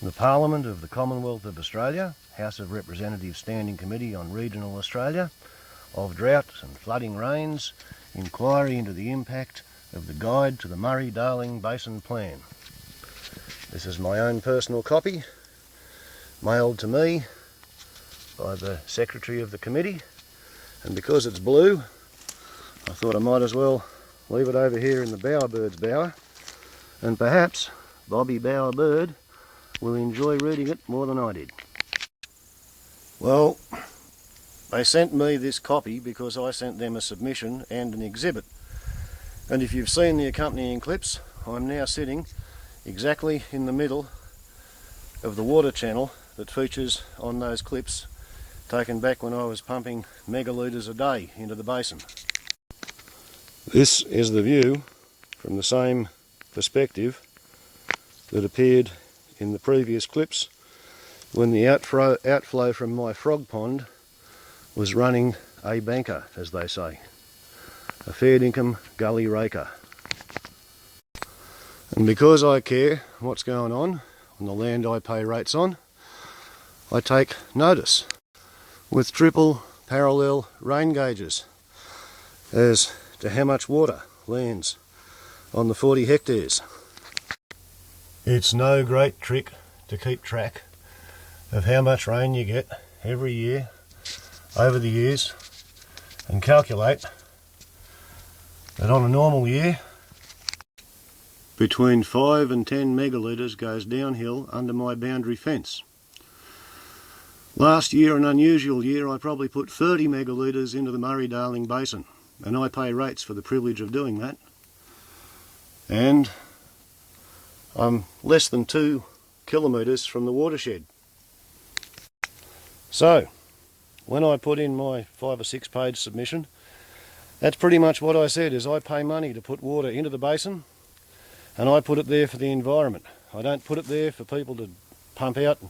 The Parliament of the Commonwealth of Australia, House of Representatives Standing Committee on Regional Australia, of Droughts and Flooding Rains, inquiry into the impact of the Guide to the Murray-Darling Basin-Plan. This is my own personal copy, mailed to me by the Secretary of the Committee, and because it's blue, I thought I might as well leave it over here in the Bowerbird's bower, and perhaps Bobby Bowerbird will enjoy reading it more than I did. Well, they sent me this copy because I sent them a submission and an exhibit. And if you've seen the accompanying clips, I'm now sitting exactly in the middle of the water channel that features on those clips taken back when I was pumping megalitres a day into the basin. This is the view from the same perspective that appeared in the previous clips when the outflow from my frog pond was running a banker, as they say, a fair dinkum gully raker. And because I care what's going on the land I pay rates on, I take notice with triple parallel rain gauges as to how much water lands on the 40 hectares. It's no great trick to keep track of how much rain you get every year over the years and calculate that on a normal year between 5 and 10 megalitres goes downhill under my boundary fence. Last year, an unusual year, I probably put 30 megalitres into the Murray-Darling Basin, and I pay rates for the privilege of doing that. And I'm less than 2 kilometres from the watershed. So, when I put in my 5 or 6 page submission, that's pretty much what I said, is I pay money to put water into the basin, and I put it there for the environment. I don't put it there for people to pump out and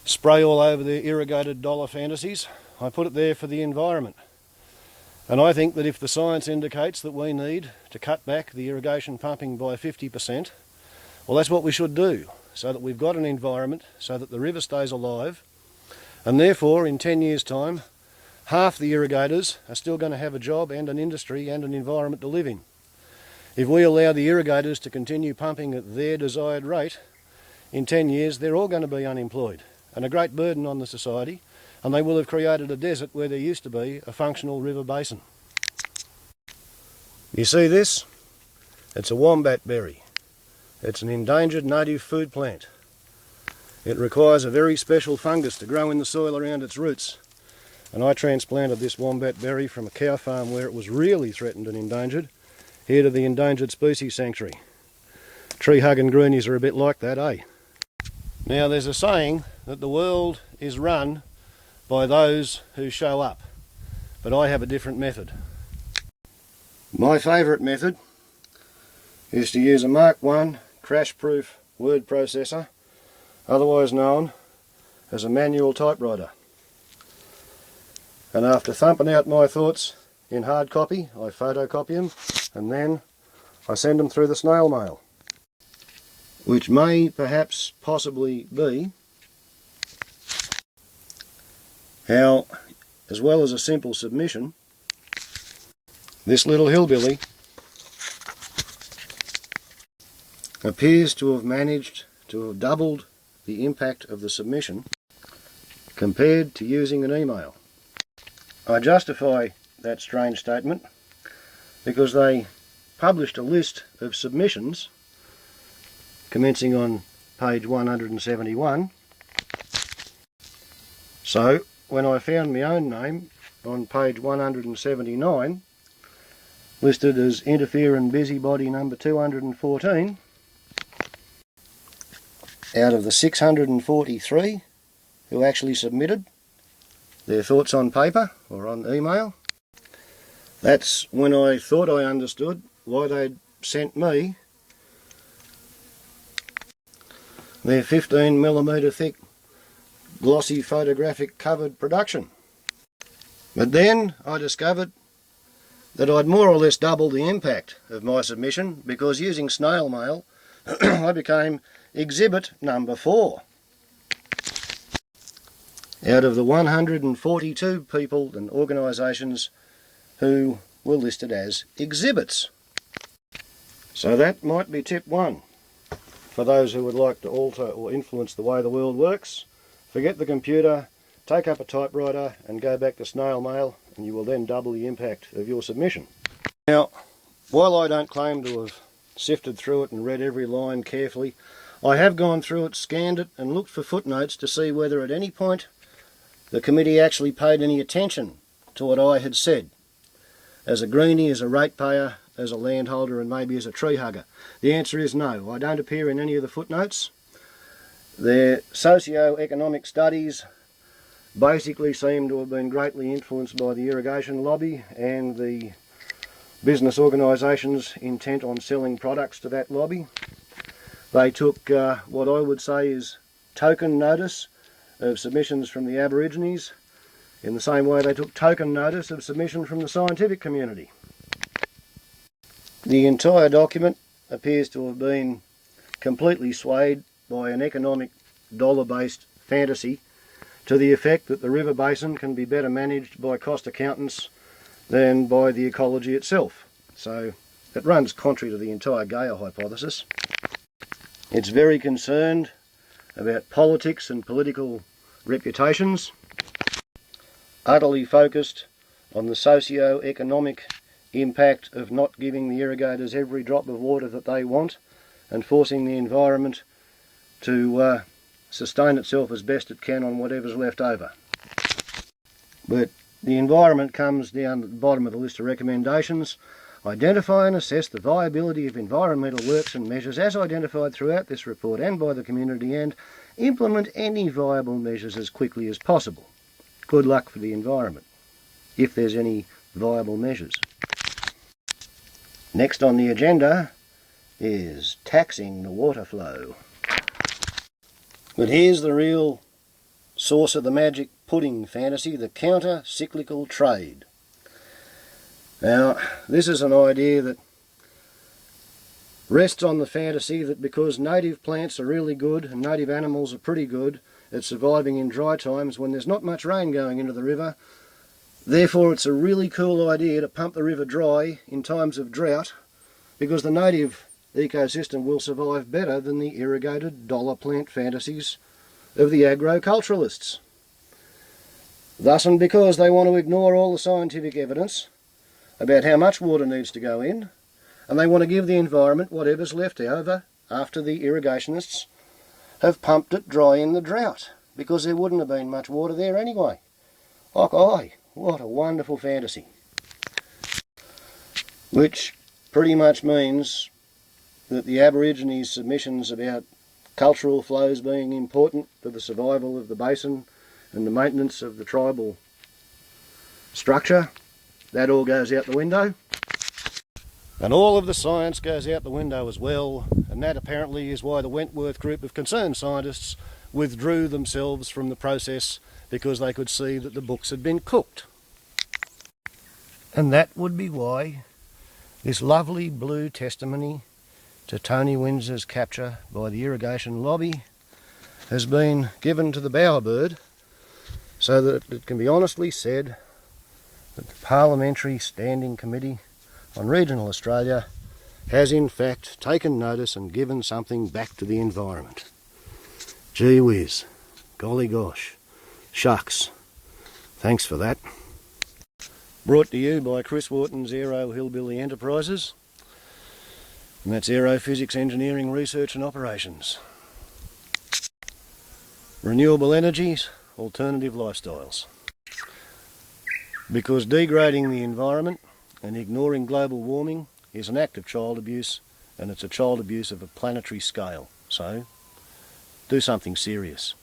spray all over their irrigated dollar fantasies. I put it there for the environment. And I think that if the science indicates that we need to cut back the irrigation pumping by 50%, well, that's what we should do, so that we've got an environment, so that the river stays alive, and therefore in 10 years' time, half the irrigators are still going to have a job and an industry and an environment to live in. If we allow the irrigators to continue pumping at their desired rate, in 10 years they're all going to be unemployed and a great burden on the society, and they will have created a desert where there used to be a functional river basin. You see this? It's a wombat berry. It's an endangered native food plant. It requires a very special fungus to grow in the soil around its roots. And I transplanted this wombat berry from a cow farm where it was really threatened and endangered, here to the Endangered Species Sanctuary. Tree-hugging greenies are a bit like that, eh? Now, there's a saying that the world is run by those who show up, but I have a different method. My favourite method is to use a Mark I crash-proof word processor, otherwise known as a manual typewriter. And after thumping out my thoughts in hard copy, I photocopy them, and then I send them through the snail mail, which may perhaps possibly be how, as well as a simple submission, this little hillbilly appears to have managed to have doubled the impact of the submission compared to using an email. I justify that strange statement because they published a list of submissions commencing on page 171. So when I found my own name on page 179, listed as interfering busybody number 214, out of the 643 who actually submitted their thoughts on paper or on email, that's when I thought I understood why they'd sent me their 15mm thick glossy photographic covered production. But then I discovered that I'd more or less doubled the impact of my submission, because using snail mail I became exhibit number 4. Out of the 142 people and organisations who were listed as exhibits. So that might be tip 1. For those who would like to alter or influence the way the world works, forget the computer, take up a typewriter and go back to Snailmail, and you will then double the impact of your submission. Now, while I don't claim to have sifted through it and read every line carefully, I have gone through it, scanned it and looked for footnotes to see whether at any point the committee actually paid any attention to what I had said, as a greenie, as a ratepayer, as a landholder and maybe as a tree hugger. The answer is no. I don't appear in any of the footnotes. Their socio-economic studies basically seem to have been greatly influenced by the Irrigation Lobby and the business organisations intent on selling products to that lobby. They took what I would say is token notice of submissions from the Aborigines, in the same way they took token notice of submission from the scientific community. The entire document appears to have been completely swayed by an economic dollar-based fantasy to the effect that the river basin can be better managed by cost accountants than by the ecology itself. So it runs contrary to the entire Gaia hypothesis. It's very concerned about politics and political reputations, utterly focused on the socio-economic impact of not giving the irrigators every drop of water that they want and forcing the environment to sustain itself as best it can on whatever's left over. But the environment comes down at the bottom of the list of recommendations. Identify and assess the viability of environmental works and measures as identified throughout this report and by the community, and implement any viable measures as quickly as possible. Good luck for the environment, if there's any viable measures. Next on the agenda is taxing the water flow. But here's the real source of the magic pudding fantasy, the counter-cyclical trade. Now, this is an idea that rests on the fantasy that because native plants are really good and native animals are pretty good at surviving in dry times when there's not much rain going into the river, therefore it's a really cool idea to pump the river dry in times of drought, because the native ecosystem will survive better than the irrigated dollar plant fantasies of the agriculturalists. Thus, and because they want to ignore all the scientific evidence about how much water needs to go in, and they want to give the environment whatever's left over after the irrigationists have pumped it dry in the drought, because there wouldn't have been much water there anyway. What a wonderful fantasy. Which pretty much means that the Aborigines' submissions about cultural flows being important to the survival of the basin and the maintenance of the tribal structure, that all goes out the window. And all of the science goes out the window as well, and that apparently is why the Wentworth-Group of concerned scientists withdrew themselves from the process, because they could see that the books had been cooked. And that would be why this lovely blue testimony to Tony Windsor's capture by the Irrigation Lobby has been given to the Bowerbird, so that it can be honestly said that the Parliamentary Standing Committee on Regional Australia has in fact taken notice and given something back to the environment. Gee whiz, golly gosh, shucks, thanks for that. Brought to you by Chris Wharton's Aero Hillbilly Enterprises, and that's Aerophysics Engineering Research and Operations. Renewable energies, alternative lifestyles. Because degrading the environment and ignoring global warming is an act of child abuse, and it's a child abuse of a planetary scale. So, do something serious.